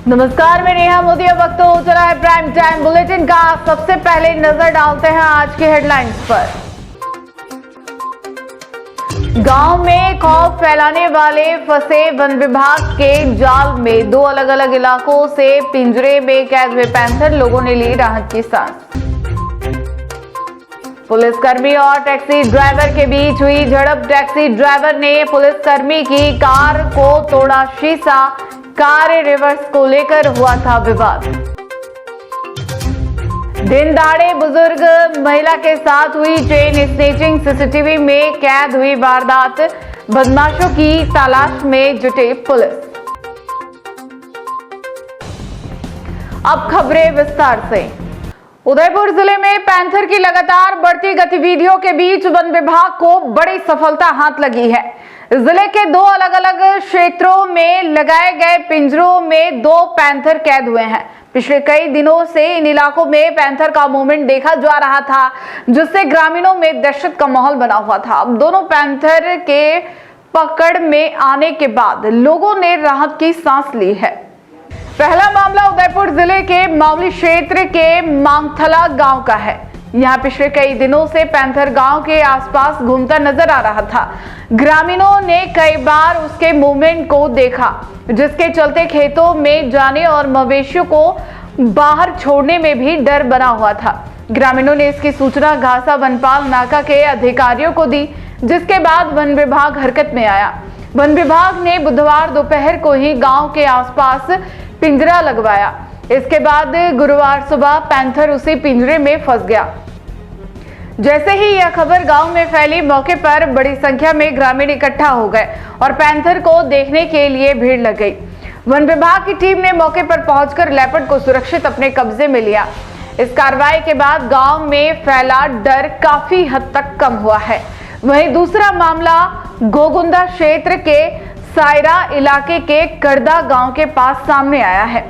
नमस्कार, मैं नेहा मोदी। अब वक्त हो चला है प्राइम टाइम बुलेटिन का। सबसे पहले नजर डालते हैं आज की हेडलाइंस पर। गांव में खौफ फैलाने वाले फंसे वन विभाग के जाल में। दो अलग अलग इलाकों से पिंजरे में कैद हुए पैंथर, लोगों ने ली राहत की सांस। पुलिसकर्मी और टैक्सी ड्राइवर के बीच हुई झड़प। टैक्सी ड्राइवर ने पुलिसकर्मी की कार को तोड़ा शीशा। कार रिवर्स को लेकर हुआ था विवाद। दिन दहाड़े बुजुर्ग महिला के साथ हुई चेन स्नेचिंग। सीसीटीवी में कैद हुई वारदात। बदमाशों की तलाश में जुटे पुलिस। अब खबरें विस्तार से। उदयपुर जिले में पैंथर की लगातार बढ़ती गतिविधियों के बीच वन विभाग को बड़ी सफलता हाथ लगी है। जिले के दो अलग अलग क्षेत्रों में लगाए गए पिंजरों में दो पैंथर कैद हुए हैं। पिछले कई दिनों से इन इलाकों में पैंथर का मूवमेंट देखा जा रहा था, जिससे ग्रामीणों में दहशत का माहौल बना हुआ था। अब दोनों पैंथर के पकड़ में आने के बाद लोगों ने राहत की सांस ली है। पहला मामला उदयपुर जिले के मावली क्षेत्र के मांगथला गांव का है। यहाँ पिछले कई दिनों से पैंथर गांव के आसपास घूमता नजर आ रहा था। ग्रामीणों ने कई बार उसके मूवमेंट को देखा, जिसके चलते खेतों में जाने और मवेशियों को बाहर छोड़ने में भी डर बना हुआ था। ग्रामीणों ने इसकी सूचना घासा वनपाल नाका के अधिकारियों को दी, जिसके बाद वन विभाग हरकत में आया। वन विभाग ने बुधवार दोपहर को ही गांव के आसपास पिंजरा लगवाया। इसके बाद गुरुवार सुबह पैंथर उसी पिंजरे में फंस गया। जैसे ही यह खबर गांव में फैली, मौके पर बड़ी संख्या में ग्रामीण इकट्ठा हो गए और पैंथर को देखने के लिए भीड़ लग गई। वन विभाग की टीम ने मौके पर पहुंचकर लेपर्ड को सुरक्षित अपने कब्जे में लिया। इस कार्रवाई के बाद गांव में फैला डर काफी हद तक कम हुआ है। वहीं दूसरा मामला गोगुंदा क्षेत्र के सायरा इलाके के करदा गांव के पास सामने आया है।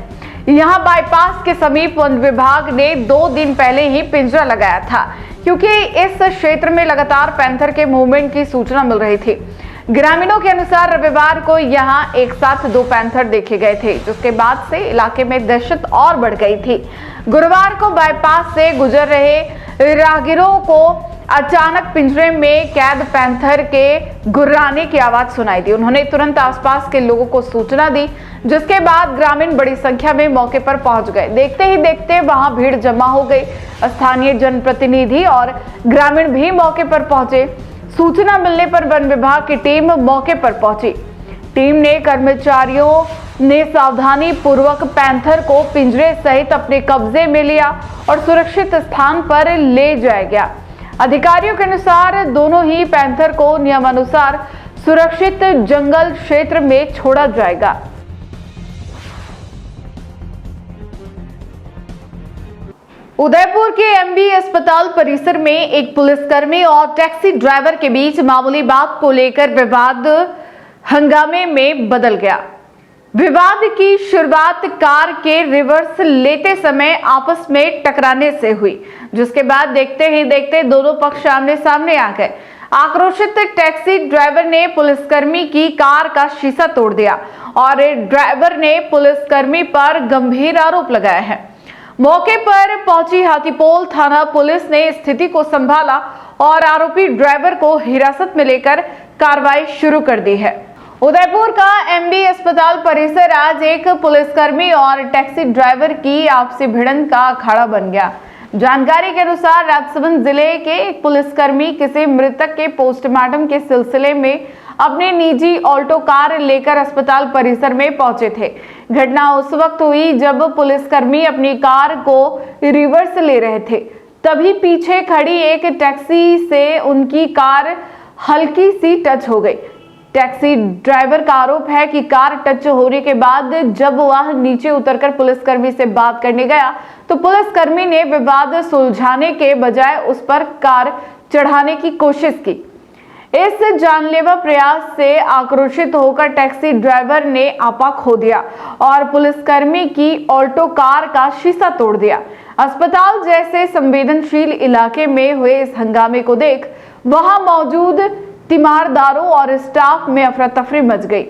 यहाँ बाईपास के समीप वन विभाग ने 2 दिन पहले ही पिंजरा लगाया था, क्योंकि इस क्षेत्र में लगातार पैंथर के मूवमेंट की सूचना मिल रही थी। ग्रामीणों के अनुसार रविवार को यहाँ एक साथ 2 पैंथर देखे गए थे, जिसके बाद से इलाके में दहशत और बढ़ गई थी। गुरुवार को बाईपास से गुजर रहे राहगीरों को अचानक पिंजरे में कैद पैंथर के गुर्राने की आवाज सुनाई दी। उन्होंने तुरंत आसपास के लोगों को सूचना दी, जिसके बाद ग्रामीण बड़ी संख्या में मौके पर पहुंच गए। देखते ही देखते वहां भीड़ जमा हो गई। स्थानीय जनप्रतिनिधि और ग्रामीण भी मौके पर पहुंचे। सूचना मिलने पर वन विभाग की टीम मौके पर पहुंची। टीम ने कर्मचारियों ने सावधानी पूर्वक पैंथर को पिंजरे सहित अपने कब्जे में लिया और सुरक्षित स्थान पर ले जाया गया। अधिकारियों के अनुसार दोनों ही पैंथर को नियमानुसार सुरक्षित जंगल क्षेत्र में छोड़ा जाएगा। उदयपुर के एमबी अस्पताल परिसर में एक पुलिसकर्मी और टैक्सी ड्राइवर के बीच मामूली बात को लेकर विवाद हंगामे में बदल गया। विवाद की शुरुआत कार के रिवर्स लेते समय आपस में टकराने से हुई, जिसके बाद देखते ही देखते दोनों पक्ष आमने सामने आ गए। आक्रोशित टैक्सी ड्राइवर ने पुलिसकर्मी की कार का शीशा तोड़ दिया और ड्राइवर ने पुलिसकर्मी पर गंभीर आरोप लगाया है। मौके पर पहुंची हाथीपोल थाना पुलिस ने स्थिति को संभाला और आरोपी ड्राइवर को हिरासत में लेकर कार्रवाई शुरू कर दी है। उदयपुर का एमबी अस्पताल परिसर आज एक पुलिसकर्मी और टैक्सी ड्राइवर की आपसी भिड़ंत का अखाड़ा बन गया। जानकारी के अनुसार राजसमंद जिले के एक पुलिसकर्मी किसी मृतक के पोस्टमार्टम के सिलसिले में अपनी निजी ऑल्टो कार लेकर अस्पताल परिसर में पहुंचे थे। घटना उस वक्त हुई जब पुलिसकर्मी अपनी कार को रिवर्स ले रहे थे। तभी पीछे खड़ी एक टैक्सी से उनकी कार हल्की सी टच हो गई। टैक्सी ड्राइवर का आरोप है कि कार टच होने के बाद जब वह नीचे उतरकर पुलिसकर्मी से बात करने गया, तो पुलिसकर्मी ने विवाद सुलझाने के बजाय उस पर कार चढ़ाने की कोशिश की। इस जानलेवा प्रयास से आक्रोशित होकर टैक्सी ड्राइवर ने आपा खो दिया और पुलिसकर्मी की ऑल्टो कार का शीशा तोड़ दिया। अस्पताल जैसे संवेदनशील इलाके में हुए इस हंगामे को देख वहां मौजूद तीमारदारों और स्टाफ में अफरा तफरी मच गई।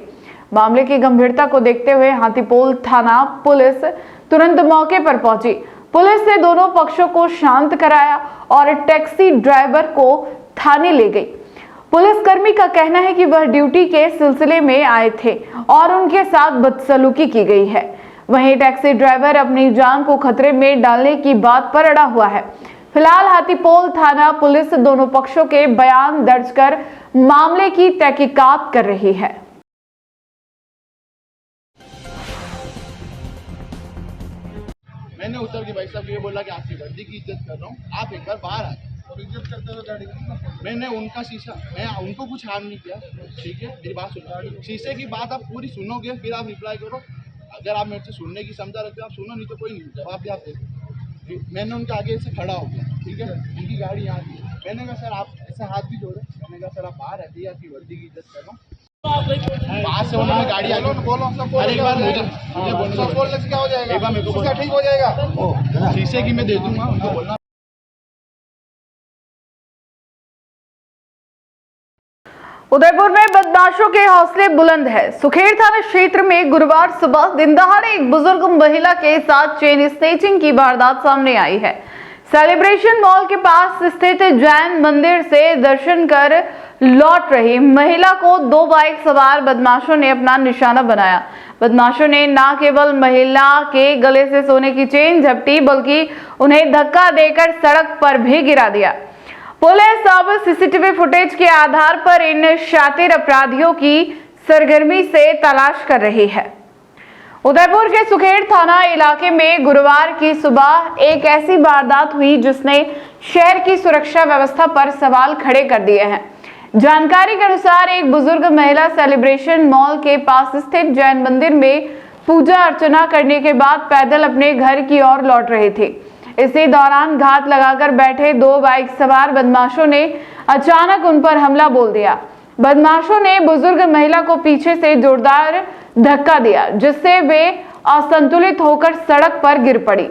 मामले की गंभीरता को देखते हुए हाथीपोल थाना पुलिस तुरंत मौके पर पहुंची। पुलिस ने दोनों पक्षों को शांत कराया और टैक्सी ड्राइवर को थाने ले गई। पुलिसकर्मी का कहना है कि वह ड्यूटी के सिलसिले में आए थे और उनके साथ बदसलूकी की गई है। वहीं टैक्सी ड्राइवर अपनी जान को खतरे में डालने की बात पर अड़ा हुआ है। फिलहाल हाथीपोल थाना पुलिस दोनों पक्षों के बयान दर्ज कर मामले की तहकीकात कर रही है। मैंने उतर के भाई साहब ये बोला कि आपकी वर्दी की इज्जत कर रहा हूँ, आप एक बार बाहर आए और इज्जत करते हुए गाड़ी। मैंने उनका शीशा, मैं उनको कुछ हार्म नहीं किया, ठीक है, मेरी बात सुनो। शीशे की बात आप पूरी सुनोगे फिर आप रिप्लाई करो। अगर आप मेरे से सुनने की क्षमता रखते हो आप सुनो, नहीं तो कोई नहीं, जवाब भी आप दे। मैंने उनके आगे से खड़ा हो गया, ठीक है, उनकी गाड़ी यहाँ थी। मैंने कहा सर आप ऐसे हाथ भी जोड़े, मैंने कहा सर आप बाहर आते हैं, आपकी वर्दी की इज्जत कर रहा हूँ। बाहर से उन्होंने गाड़ी आगे बोलो, अरे एक बार मुझे बोलने से क्या हो जाएगा, एक बार मेरे को ठीक हो जाएगा, शीशे की मैं दे दूंगा, उनको बोलना। उदयपुर में बदमाशों के हौसले बुलंद है। सुखेर थाना क्षेत्र में गुरुवार सुबह दिनदहाड़े एक बुजुर्ग महिला के साथ चेन स्नेचिंग की वारदात सामने आई है। सेलिब्रेशन मॉल के पास स्थित जैन मंदिर से दर्शन कर लौट रही महिला को दो बाइक सवार बदमाशों ने अपना निशाना बनाया। बदमाशों ने न केवल महिला के गले से सोने की चेन झपटी बल्कि उन्हें धक्का देकर सड़क पर भी गिरा दिया। पुलिस अब सीसीटीवी फुटेज के आधार पर इन शातिर अपराधियों की सरगर्मी से तलाश कर रही है। उदयपुर के सुखेर थाना इलाके में गुरुवार की सुबह एक ऐसी वारदात हुई जिसने शहर की सुरक्षा व्यवस्था पर सवाल खड़े कर दिए हैं। जानकारी के अनुसार एक बुजुर्ग महिला सेलिब्रेशन मॉल के पास स्थित जैन मंदिर में पूजा अर्चना करने के बाद पैदल अपने घर की ओर लौट रही थी। इसी दौरान घात लगाकर बैठे दो बाइक सवार बदमाशों ने अचानक उन पर हमला बोल दिया। बदमाशों ने बुजुर्ग महिला को पीछे से जोरदार धक्का दिया जिससे वे असंतुलित होकर सड़क पर गिर पड़ी।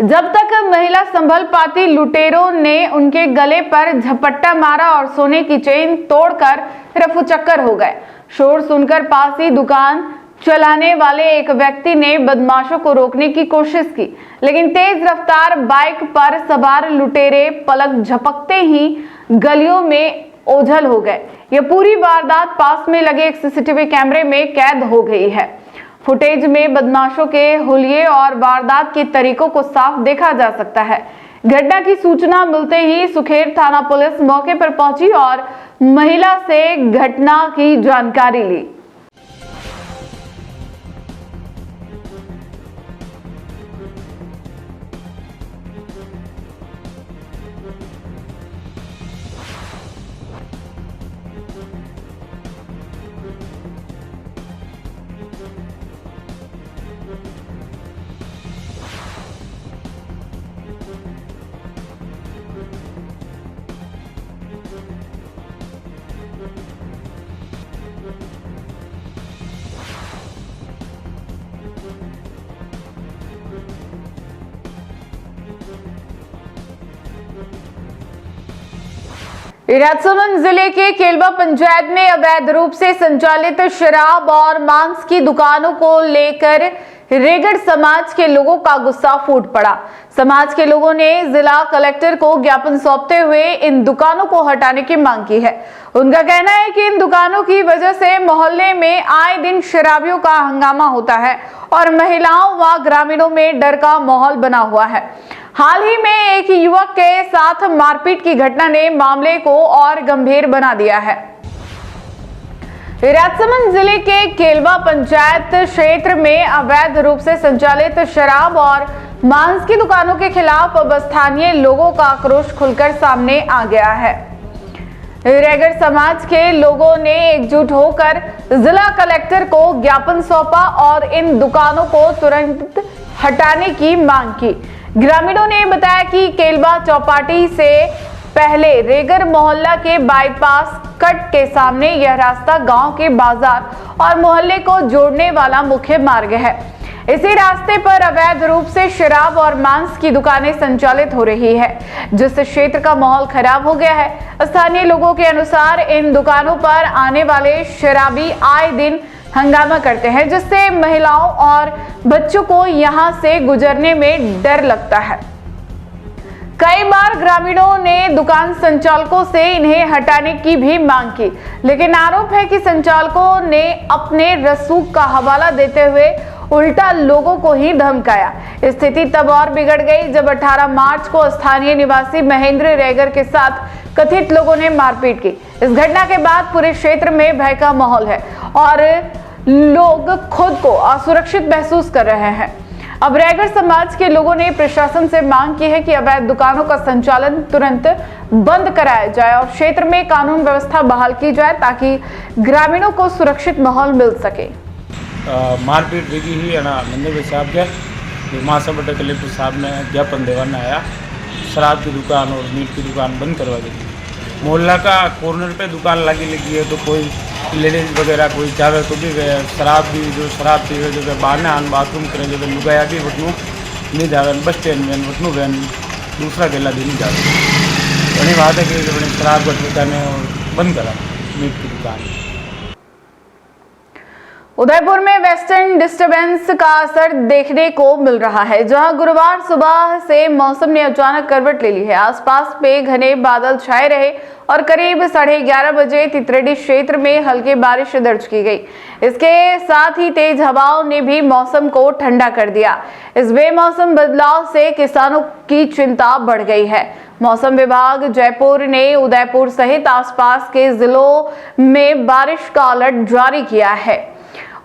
जब तक महिला संभल पाती लुटेरों ने उनके गले पर झपट्टा मारा और सोने की चेन तोड़कर रफूचक्कर हो गए। शोर सुनकर पास ही दुकान चलाने वाले एक व्यक्ति ने बदमाशों को रोकने की कोशिश की, लेकिन तेज रफ्तार बाइक पर सवार लुटेरे पलक झपकते ही गलियों में ओझल हो गए। यह पूरी वारदात पास में लगे एक सीसीटीवी कैमरे में कैद हो गई है। फुटेज में बदमाशों के हुलिये और वारदात के तरीकों को साफ देखा जा सकता है। घटना की सूचना मिलते ही सुखेर थाना पुलिस मौके पर पहुंची और महिला से घटना की जानकारी ली। राजसमंद जिले के केलवा पंचायत में अवैध रूप से संचालित शराब और मांस की दुकानों को लेकर रेगड़ समाज के लोगों का गुस्सा फूट पड़ा। समाज के लोगों ने जिला कलेक्टर को ज्ञापन सौंपते हुए इन दुकानों को हटाने की मांग की है। उनका कहना है कि इन दुकानों की वजह से मोहल्ले में आए दिन शराबियों का हंगामा होता है और महिलाओं व ग्रामीणों में डर का माहौल बना हुआ है। हाल ही में एक युवक के साथ मारपीट की घटना ने मामले को और गंभीर बना दिया है। राजसमंद जिले के केलवा पंचायत क्षेत्र में अवैध रूप से संचालित शराब और मांस की दुकानों के खिलाफ अब स्थानीय लोगों का आक्रोश खुलकर सामने आ गया है। रेगड़ समाज के लोगों ने एकजुट होकर जिला कलेक्टर को ज्ञापन सौंपा और इन दुकानों को तुरंत हटाने की मांग की। ग्रामीणों ने बताया कि केलवा चौपाटी से पहले रेगर मोहल्ला के बाईपास कट के सामने यह रास्ता गांव के बाजार और मोहल्ले को जोड़ने वाला मुख्य मार्ग है। इसी रास्ते पर अवैध रूप से शराब और मांस की दुकानें संचालित हो रही है, जिससे क्षेत्र का माहौल खराब हो गया है। स्थानीय लोगों के अनुसार इन दुकानों पर आने वाले शराबी आए दिन हंगामा करते हैं, जिससे महिलाओं और बच्चों को यहां से गुजरने में डर लगता है। कई बार ग्रामीणों ने दुकान संचालकों से इन्हें हटाने की भी मांग की, लेकिन आरोप है कि संचालकों ने अपने रसूख का हवाला देते हुए उल्टा लोगों को ही धमकाया। स्थिति तब और बिगड़ गई जब 18 मार्च को स्थानीय निवासी महेंद्र रेगर के साथ कथित लोगों ने मारपीट की। इस घटना के बाद पूरे क्षेत्र में भय का माहौल है और लोग खुद को असुरक्षित महसूस कर रहे हैं। अब रेगर समाज के लोगों ने प्रशासन से मांग की है कि अवैध दुकानों का संचालन तुरंत बंद कराया जाए और क्षेत्र में कानून व्यवस्था बहाल की जाए ताकि ग्रामीणों को सुरक्षित माहौल मिल सके। मारपीट देखी ही है ना मंदिर साहब के मासा बटे कलेक्टर साहब ने ज्ञापन देवाना आया, शराब की दुकान और मीट की दुकान बंद करवा दी। मोहल्ला का कॉर्नर पे दुकान लगी है तो कोई लेडीज वगैरह कोई जावे तो भी गए, शराब भी जो शराब पी जो बहाने आन बाथरूम करें जो लुगाया भी वटनू नहीं जावे, बस स्टैंड में वटनू वैन दूसरा गेला भी नहीं जावे। बड़ी बात है कि शराब का दुकानें और बंद करा मीट की दुकान। उदयपुर में वेस्टर्न डिस्टर्बेंस का असर देखने को मिल रहा है, जहां गुरुवार सुबह से मौसम ने अचानक करवट ले ली है। आसपास पे घने बादल छाए रहे और करीब 11:30 बजे तितरेडी क्षेत्र में हल्की बारिश दर्ज की गई। इसके साथ ही तेज हवाओं ने भी मौसम को ठंडा कर दिया। इस बेमौसम बदलाव से किसानों की चिंता बढ़ गई है। मौसम विभाग जयपुर ने उदयपुर सहित आसपास के जिलों में बारिश का अलर्ट जारी किया है।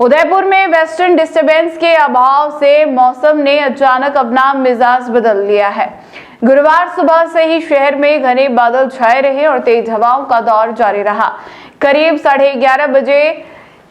उदयपुर में वेस्टर्न डिस्टर्बेंस के अभाव से मौसम ने अचानक अपना मिजाज बदल लिया है। गुरुवार सुबह से ही शहर में घने बादल छाए रहे और तेज हवाओं का दौर जारी रहा। करीब 11:30 बजे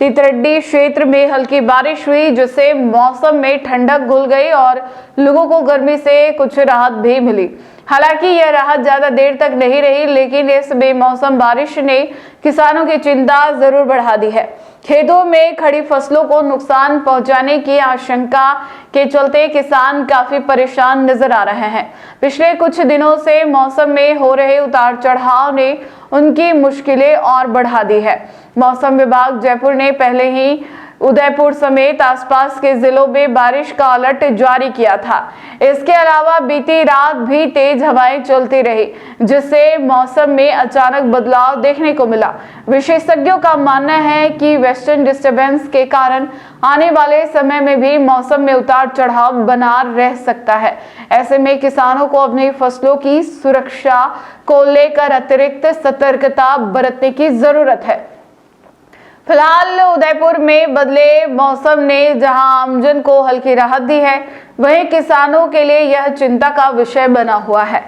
तितरेडी क्षेत्र में हल्की बारिश हुई, जिससे मौसम में ठंडक घुल गई और लोगों को गर्मी से कुछ राहत भी मिली। हालांकि यह राहत ज्यादा देर तक नहीं रही, लेकिन इस बेमौसम बारिश ने किसानों की चिंता जरूर बढ़ा दी है। खेतों में खड़ी फसलों को नुकसान पहुंचाने की आशंका के चलते किसान काफी परेशान नजर आ रहे हैं। पिछले कुछ दिनों से मौसम में हो रहे उतार चढ़ाव ने उनकी मुश्किलें और बढ़ा दी है। मौसम विभाग जयपुर ने पहले ही उदयपुर समेत आसपास के जिलों में बारिश का अलर्ट जारी किया था। इसके अलावा बीती रात भी तेज हवाएं चलती रही, जिससे मौसम में अचानक बदलाव देखने को मिला। विशेषज्ञों का मानना है कि वेस्टर्न डिस्टर्बेंस के कारण आने वाले समय में भी मौसम में उतार चढ़ाव बना रह सकता है। ऐसे में किसानों को अपनी फसलों की सुरक्षा को लेकर अतिरिक्त सतर्कता बरतने की जरूरत है। फिलहाल उदयपुर में बदले मौसम ने जहां आमजन को हल्की राहत दी है, वहीं किसानों के लिए यह चिंता का विषय बना हुआ है।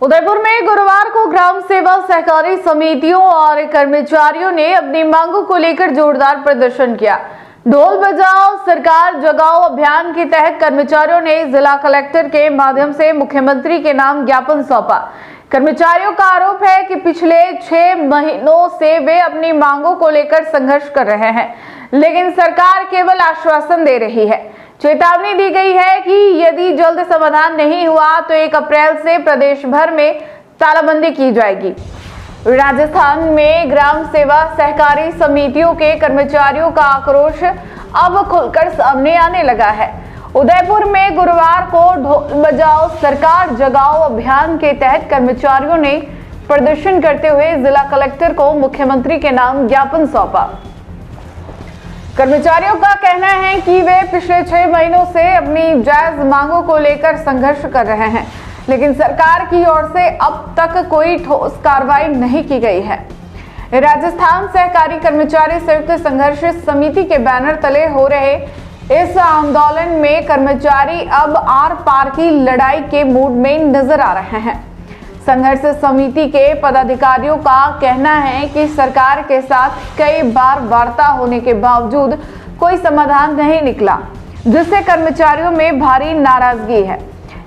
उदयपुर में गुरुवार को ग्राम सेवा सहकारी समितियों और कर्मचारियों ने अपनी मांगों को लेकर जोरदार प्रदर्शन किया। ढोल बजाओ सरकार जगाओ अभियान के तहत कर्मचारियों ने जिला कलेक्टर के माध्यम से मुख्यमंत्री के नाम ज्ञापन सौंपा। कर्मचारियों का आरोप है कि पिछले 6 महीनों से वे अपनी मांगों को लेकर संघर्ष कर रहे हैं, लेकिन सरकार केवल आश्वासन दे रही है। चेतावनी दी गई है कि यदि जल्द समाधान नहीं हुआ तो 1 अप्रैल से प्रदेश भर में तालाबंदी की जाएगी। राजस्थान में ग्राम सेवा सहकारी समितियों के कर्मचारियों का आक्रोश अब खुलकर सामने आने लगा है। उदयपुर में गुरुवार को ढोल बजाओ सरकार जगाओ अभियान के तहत कर्मचारियों ने प्रदर्शन करते हुए जिला कलेक्टर को मुख्यमंत्री के नाम ज्ञापन सौंपा। कर्मचारियों का कहना है कि वे पिछले 6 महीनों से अपनी जायज मांगों को लेकर संघर्ष कर रहे हैं, लेकिन सरकार की ओर से अब तक कोई ठोस कार्रवाई नहीं की गई है। राजस्थान सहकारी कर्मचारी संयुक्त संघर्ष समिति के बैनर तले हो रहे इस आंदोलन में कर्मचारी अब आर पार की लड़ाई के मूड में नजर आ रहे हैं। संघर्ष समिति के पदाधिकारियों का कहना है कि सरकार के साथ कई बार वार्ता होने के बावजूद कोई समाधान नहीं निकला, जिससे कर्मचारियों में भारी नाराजगी है।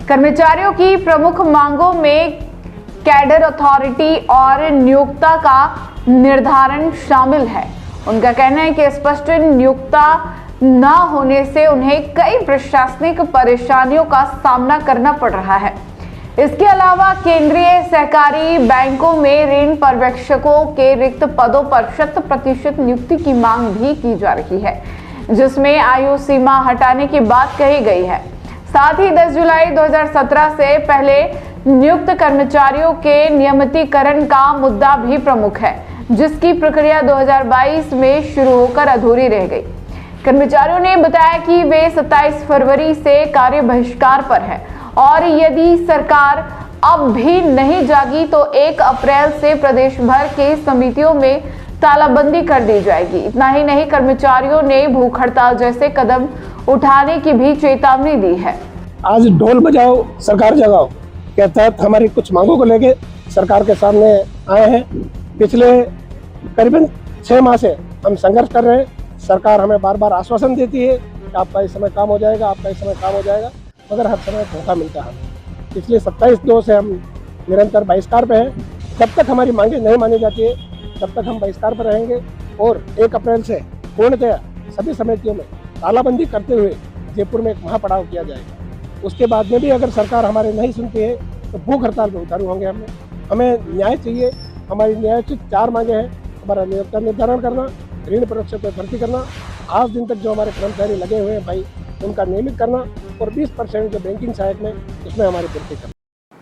कर्मचारियों की प्रमुख मांगों में कैडर अथॉरिटी और नियोक्ता का निर्धारण शामिल है। उनका कहना है कि स्पष्ट नियोक्ता न होने से उन्हें कई प्रशासनिक परेशानियों का सामना करना पड़ रहा है। इसके अलावा केंद्रीय सहकारी बैंकों में ऋण पर्यवेक्षकों के रिक्त पदों पर 100% नियुक्ति की मांग भी की जा रही है, जिसमें आयु सीमा हटाने की बात कही गई है। साथ ही 10 जुलाई 2017 से पहले नियुक्त कर्मचारियों के नियमितीकरण का मुद्दा भी प्रमुख है, जिसकी प्रक्रिया 2022 में शुरू होकर अधूरी रह गई। कर्मचारियों ने बताया कि वे 27 फरवरी से कार्य बहिष्कार पर है और यदि सरकार अब भी नहीं जागी तो 1 अप्रैल से प्रदेश भर के समितियों में तालाबंदी कर दी जाएगी। इतना ही नहीं, कर्मचारियों ने भूख हड़ताल जैसे कदम उठाने की भी चेतावनी दी है। आज ढोल बजाओ सरकार जगाओ के तहत हमारी कुछ मांगों को लेके सरकार के सामने आए हैं। पिछले करीबन 6 माह से हम संघर्ष कर रहे हैं। सरकार हमें बार बार आश्वासन देती है कि आपका इस समय काम हो जाएगा, आपका इस समय काम हो जाएगा, मगर हर समय धोखा मिलता है। पिछले 27/2 से हम निरंतर बहिष्कार पे हैं। जब तक हमारी मांगे नहीं मानी जाती है तब तक हम बहिष्कार पर रहेंगे और 1 अप्रैल से पूर्णतया सभी समितियों में तालाबंदी करते हुए जयपुर में एक महापड़ाव किया जाएगा। उसके बाद में भी अगर सरकार हमारे नहीं सुनती है तो भूख हड़ताल में उतारू होंगे। हमें न्याय चाहिए। हमारी न्यायोचित 4 मांगे हैं। हमारा नियोक्ता निर्धारण करना, ऋण पर्यवेक्षक पर भर्ती करना, आज दिन तक जो हमारे कर्मचारी लगे हुए हैं भाई उनका नियमित करना और 20% जो बैंकिंग सहायक में उसमें हमारी पूर्ति करना।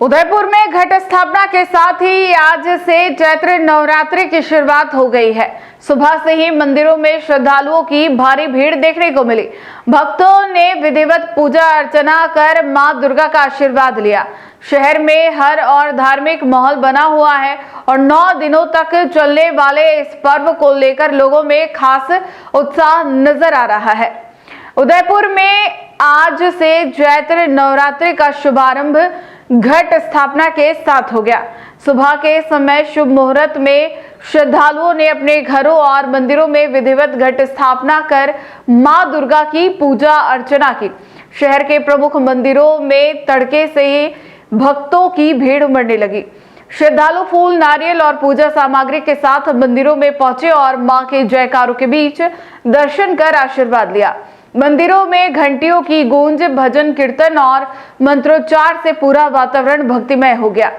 उदयपुर में घट स्थापना के साथ ही आज से चैत्र नवरात्रि की शुरुआत हो गई है। सुबह से ही मंदिरों में श्रद्धालुओं की भारी भीड़ देखने को मिली। भक्तों ने विधिवत पूजा अर्चना कर मां दुर्गा का आशीर्वाद लिया। शहर में हर और धार्मिक माहौल बना हुआ है और 9 दिनों तक चलने वाले इस पर्व को लेकर लोगों में खास उत्साह नजर आ रहा है। उदयपुर में आज से चैत्र नवरात्रि का शुभारंभ घट स्थापना के साथ हो गया। सुबह के समय शुभ मुहूर्त में श्रद्धालुओं ने अपने घरों और मंदिरों में विधिवत घट स्थापना कर मां दुर्गा की पूजा अर्चना की। शहर के प्रमुख मंदिरों में तड़के से ही भक्तों की भीड़ उमड़ने लगी। श्रद्धालु फूल, नारियल और पूजा सामग्री के साथ मंदिरों में पहुंचे और मां के जयकारों के बीच दर्शन कर आशीर्वाद लिया। मंदिरों में घंटियों की गूंज, भजन कीर्तन और मंत्रोच्चार से पूरा वातावरण भक्तिमय हो गया।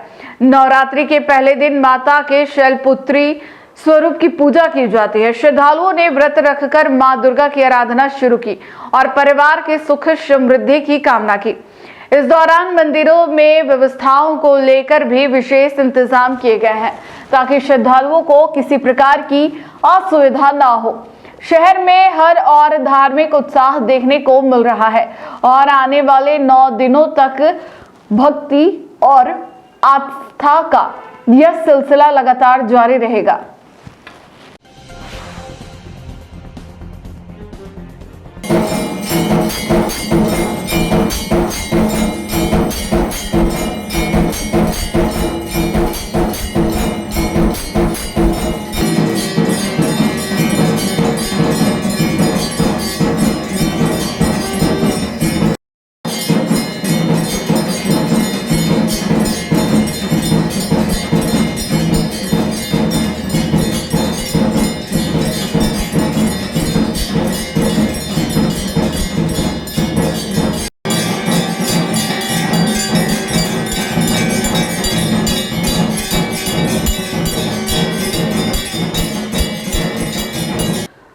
नवरात्रि के पहले दिन माता के शैलपुत्री स्वरूप की पूजा की जाती है। श्रद्धालुओं ने व्रत रखकर मां दुर्गा की आराधना शुरू की और परिवार के सुख समृद्धि की कामना की। इस दौरान मंदिरों में व्यवस्थाओं को लेकर भी विशेष इंतजाम किए गए हैं ताकि श्रद्धालुओं को किसी प्रकार की असुविधा न हो। शहर में हर और धार्मिक उत्साह देखने को मिल रहा है और आने वाले 9 दिनों तक भक्ति और आस्था का यह सिलसिला लगातार जारी रहेगा।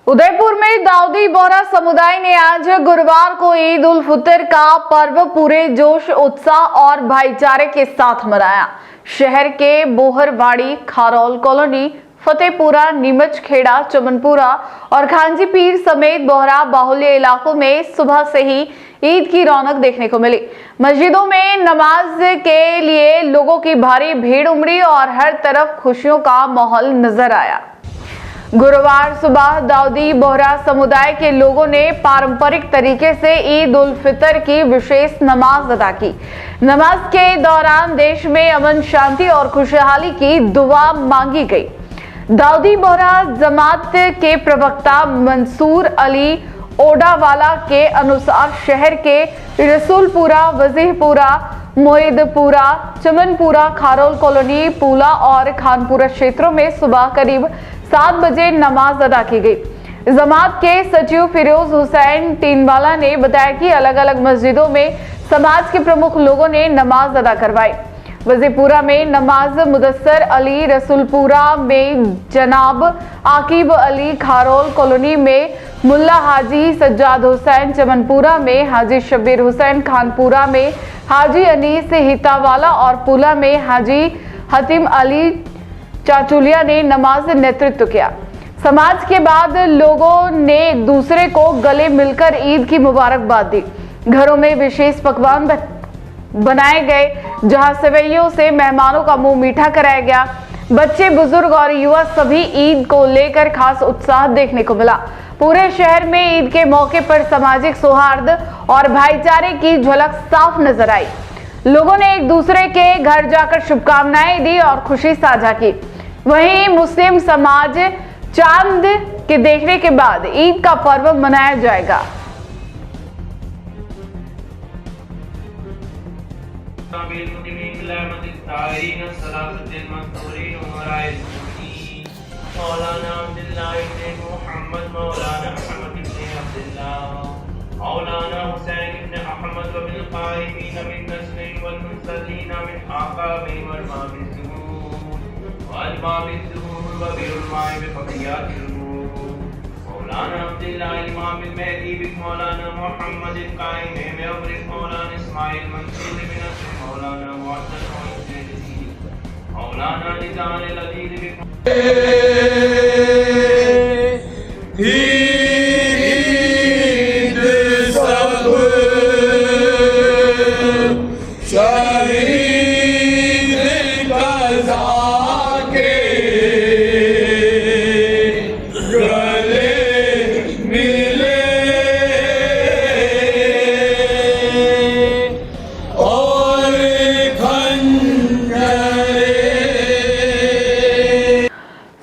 उदयपुर में दाऊदी बोहरा समुदाय ने आज गुरुवार को ईद उल फितर का पर्व पूरे जोश, उत्साह और भाईचारे के साथ मनाया। शहर के बोहरवाड़ी, खारौल कॉलोनी, फतेहपुरा, नीमच खेड़ा, चमनपुरा और खांजी पीर समेत बोहरा बाहुल्य इलाकों में सुबह से ही ईद की रौनक देखने को मिली। मस्जिदों में नमाज के लिए लोगों की भारी भीड़ उमड़ी और हर तरफ खुशियों का माहौल नजर आया। गुरुवार सुबह दाऊदी बोहरा समुदाय के लोगों ने पारंपरिक तरीके से ईद उल फितर की विशेष नमाज अदा की। नमाज के दौरान देश में अमन, शांति और खुशहाली की दुआ मांगी गई। दाऊदी बोहरा जमात के प्रवक्ता मंसूर अली ओडावाला के अनुसार शहर के रसूलपुरा, वजीहपुरा, मोहिदपुरा, चमनपुरा, खारोल कॉलोनी, पूला और खानपुरा क्षेत्रों में सुबह करीब 7 बजे नमाज अदा की गई। जमात के सचिव फिरोज हुसैन टीनवाला ने बताया कि अलग अलग मस्जिदों में समाज के प्रमुख लोगों ने नमाज अदा करवाई। वजीपुरा में नमाज मुदस्सर अली, रसूलपुरा में जनाब आकिब अली, खारोल कॉलोनी में मुल्ला हाजी सज्जाद हुसैन, चमनपुरा में हाजी शब्बीर हुसैन, खानपुरा में हाजी अनीस हितावाला और पूला में हाजी हतीम अली चाचुलिया ने नमाज नेतृत्व किया। समाज के बाद लोगों ने एक दूसरे को गले मिलकर ईद की मुबारकबाद दी। घरों में विशेष पकवान बनाए गए, जहां सेवैयों से मेहमानों का मुंह मीठा कराया गया। बच्चे, बुजुर्ग और युवा सभी ईद को लेकर खास उत्साह देखने को मिला। पूरे शहर में ईद के मौके पर सामाजिक सौहार्द और भाईचारे की झलक साफ नजर आई। लोगों ने एक दूसरे के घर जाकर शुभकामनाएं दी और खुशी साझा की। वहीं मुस्लिम समाज चांद के देखने के बाद ईद का पर्व मनाया जाएगा। मौलाना अब्दुल्लाह इब्न मुहम्मद, मौलाना अहमद इब्न अब्दुल्लाह, मौलाना हुसैन इब्न अहमद व बिल काइमीन मिन नस्लिन वल मुनसलीन मिन आकाबिन वल माबिज़ुहूर व बिउलमाए व फक़ियातिल उमूर, मौलाना अब्दुल्लाह इमाम बिल महदी बिन मौलाना मुहम्मद इल काइम में अमर मौलाना इस्माइल मंसूर बिन नस्र मौलाना मुअत्तद इब्न जसीर, मौलाना निज़ाम अल अजीज बिन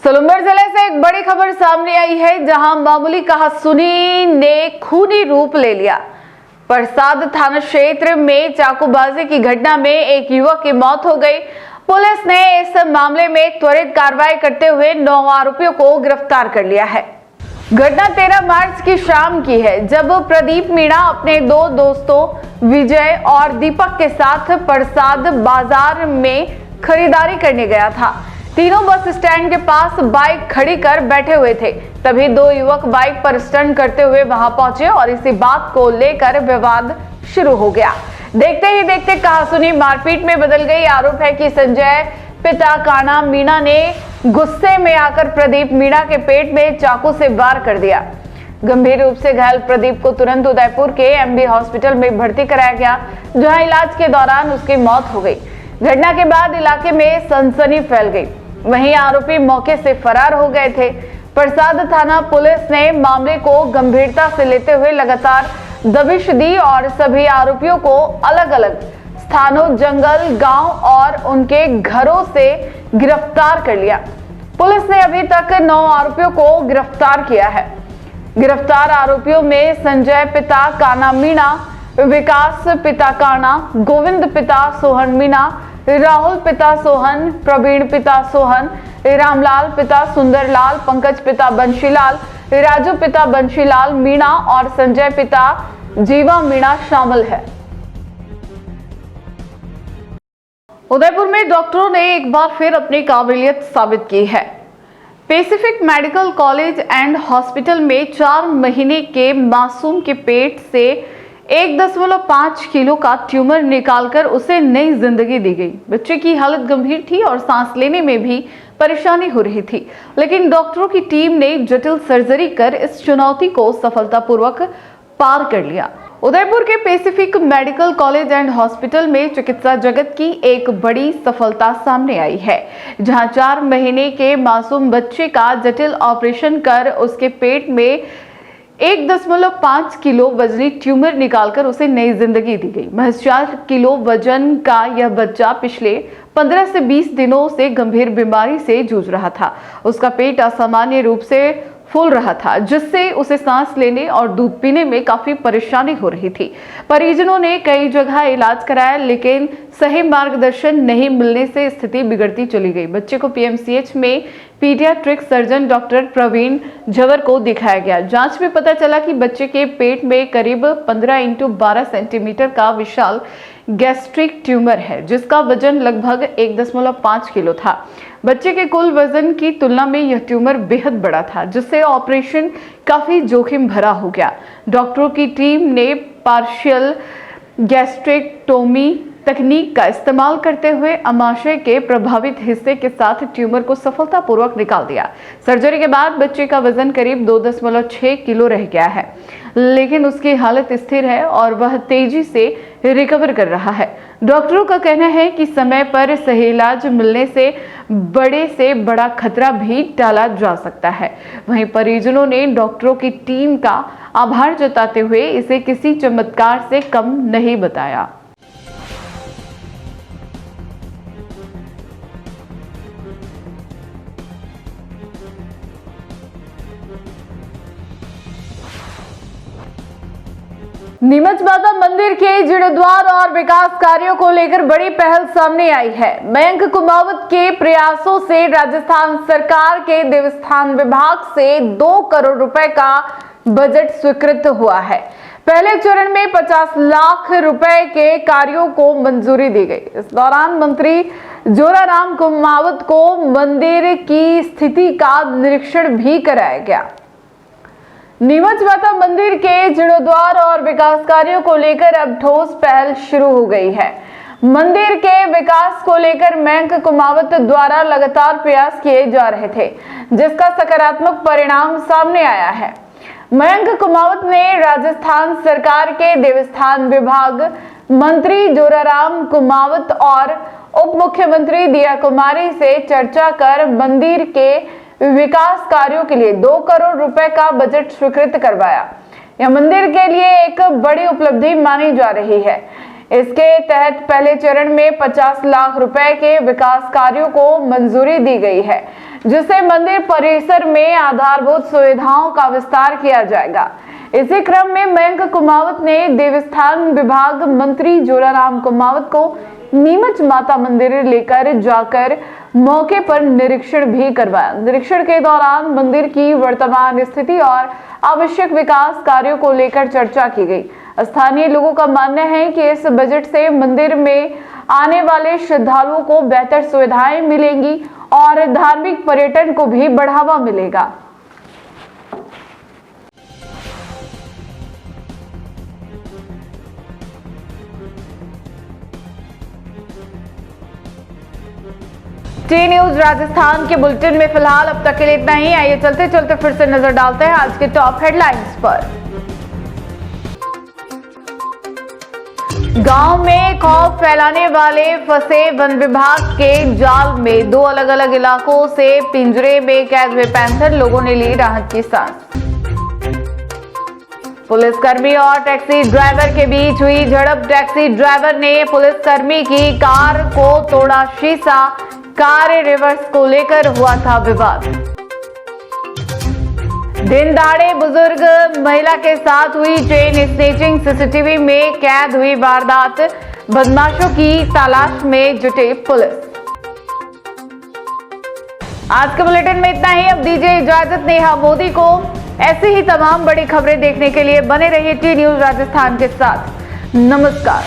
सोलंबर जिले से एक बड़ी खबर सामने आई है, जहां मामूली कहासुनी ने खूनी रूप ले लिया। परसाद थाना क्षेत्र में चाकूबाजी की घटना में एक युवक की मौत हो गई। पुलिस ने इस मामले में त्वरित कार्रवाई करते हुए 9 आरोपियों को गिरफ्तार कर लिया है। घटना 13 मार्च की शाम की है, जब प्रदीप मीणा अपने 2 दोस्तों विजय और दीपक के साथ परसाद बाजार में खरीदारी करने गया था। तीनों बस स्टैंड के पास बाइक खड़ी कर बैठे हुए थे। तभी 2 युवक बाइक पर स्टंट करते हुए वहां पहुंचे और इसी बात को लेकर विवाद शुरू हो गया। देखते ही देखते कहासुनी मारपीट में बदल गई। आरोप है कि संजय पिता काना मीणा ने गुस्से में आकर प्रदीप मीणा के पेट में चाकू से वार कर दिया। गंभीर रूप से घायल प्रदीप को तुरंत उदयपुर के एमबी हॉस्पिटल में भर्ती कराया गया, जहां इलाज के दौरान उसकी मौत हो गई। घटना के बाद इलाके में सनसनी फैल गई। वहीं आरोपी मौके से फरार हो गए थे। परसाद थाना पुलिस ने मामले को गंभीरता से लेते हुए लगातार दबिश दी और सभी आरोपियों को अलग अलग स्थानों, जंगल, गांव और उनके घरों से गिरफ्तार कर लिया। पुलिस ने अभी तक 9 आरोपियों को गिरफ्तार किया है। गिरफ्तार आरोपियों में संजय पिता काना मीणा, विकास पिता काना, गोविंद पिता सोहन मीणा, राहुल पिता सोहन, प्रवीण पिता सोहन, रामलाल पिता सुंदरलाल, पंकज पिता बंशीलाल, राजू पिता बंशीलाल मीणा और संजय पिता जीवा मीणा शामिल है। उदयपुर में डॉक्टरों ने एक बार फिर अपनी काबिलियत साबित की है। Pacific medical college and hospital में 4 महीने के मासूम के पेट से 1.5 किलो का ट्यूमर निकालकर उसे नई जिंदगी दी गई। बच्चे की हालत गंभीर थी और सांस लेने में भी परेशानी हो रही थी, लेकिन डॉक्टरों की टीम ने जटिल सर्जरी कर इस चुनौती को सफलतापूर्वक पार कर लिया। उदयपुर के Pacific medical college and hospital में चिकित्सा जगत की एक बड़ी सफलता सामने आई है, जहां 4 महीने के मासूम बच्चे का जटिल ऑपरेशन कर उसके पेट में 1.5 किलो वजनी ट्यूमर निकालकर उसे नई जिंदगी दी गई। महज 4 किलो वजन का यह बच्चा पिछले 15 से 20 दिनों से गंभीर बीमारी से जूझ रहा था। उसका पेट असामान्य रूप से फूल रहा था, जिससे उसे सांस लेने और दूध पीने में काफी परेशानी हो रही थी। परिजनों ने कई जगह इलाज कराया, लेकिन सही मार्गदर्शन नहीं मिलने से स्थिति बिगड़ती चली गई। बच्चे को पीएमसीएच में पीडियाट्रिक सर्जन डॉक्टर प्रवीण झवर को दिखाया गया। जांच में पता चला कि बच्चे के पेट में करीब 15x12 सेंटीमीटर का विशाल गैस्ट्रिक ट्यूमर है, जिसका वजन लगभग 1.5 किलो था। बच्चे के कुल वजन की तुलना में यह ट्यूमर बेहद बड़ा था, जिससे ऑपरेशन काफी जोखिम भरा हो गया। डॉक्टरों की टीम ने पार्शियल गैस्ट्रेक्टोमी तकनीक का इस्तेमाल करते हुए अमाशय के प्रभावित हिस्से के साथ ट्यूमर को सफलतापूर्वक निकाल दिया। सर्जरी के बाद बच्चे का वजन करीब 2.6 किलो रह गया है, लेकिन उसकी हालत स्थिर है और वह तेजी से रिकवर कर रहा है। डॉक्टरों का कहना है कि समय पर सही इलाज मिलने से बड़ा खतरा भी टाला जा सकता है। वहीं परिजनों ने डॉक्टरों की टीम का आभार जताते हुए इसे किसी चमत्कार से कम नहीं बताया। नीमच माता मंदिर के जीर्णोद्धार और विकास कार्यों को लेकर बड़ी पहल सामने आई है। मयंक कुमावत के प्रयासों से राजस्थान सरकार के देवस्थान विभाग से 2 करोड़ रुपए का बजट स्वीकृत हुआ है। पहले चरण में 50 लाख रुपए के कार्यों को मंजूरी दी गई। इस दौरान मंत्री जोराराम कुमावत को मंदिर की स्थिति का निरीक्षण भी कराया गया। नीमच माता मंदिर के जीर्णोद्धार और विकास कार्यों को लेकर अब ठोस पहल शुरू हो गई है। मंदिर के विकास को लेकर मयंक कुमावत द्वारा लगातार प्रयास किए जा रहे थे, जिसका सकारात्मक परिणाम सामने आया है। मयंक कुमावत ने राजस्थान सरकार के देवस्थान विभाग मंत्री जोराराम कुमावत और उप मुख्यमंत्री दिया कुमारी से चर्चा कर मंदिर के विकास कार्यों के लिए 2 करोड़ रुपए का बजट स्वीकृत करवाया। यह मंदिर के लिए एक बड़ी उपलब्धि मानी जा रही है। इसके तहत पहले चरण में 50 लाख रुपए के विकास कार्यों को मंजूरी दी गई है, जिससे मंदिर परिसर में आधारभूत सुविधाओं का विस्तार किया जाएगा। इसी क्रम में मयंक कुमावत ने देवस्थान विभाग मंत्री जोराराम कुमावत को नीमच माता मंदिर लेकर जाकर मौके पर निरीक्षण भी करवाया। निरीक्षण के दौरान मंदिर की वर्तमान स्थिति और आवश्यक विकास कार्यों को लेकर चर्चा की गई। स्थानीय लोगों का मानना है कि इस बजट से मंदिर में आने वाले श्रद्धालुओं को बेहतर सुविधाएं मिलेंगी और धार्मिक पर्यटन को भी बढ़ावा मिलेगा। टी न्यूज राजस्थान के बुलेटिन में फिलहाल अब तक के लिए इतना ही। आइए चलते चलते फिर से नजर डालते हैं आज के टॉप हेडलाइंस पर। गांव में खौफ फैलाने वाले फंसे वन विभाग के जाल में 2 अलग अलग इलाकों से पिंजरे में कैद हुए पैंथर, लोगों ने ली राहत की सांस। पुलिसकर्मी और टैक्सी ड्राइवर के बीच हुई झड़प, टैक्सी ड्राइवर ने पुलिसकर्मी की कार को तोड़ा शीशा, कार रिवर्स को लेकर हुआ था विवाद। दिन दहाड़े बुजुर्ग महिला के साथ हुई चेन स्नेचिंग, सीसीटीवी में कैद हुई वारदात, बदमाशों की तलाश में जुटे पुलिस। आज के बुलेटिन में इतना ही। अब दीजिए इजाजत नेहा मोदी को। ऐसी ही तमाम बड़ी खबरें देखने के लिए बने रहिए टी न्यूज राजस्थान के साथ। नमस्कार।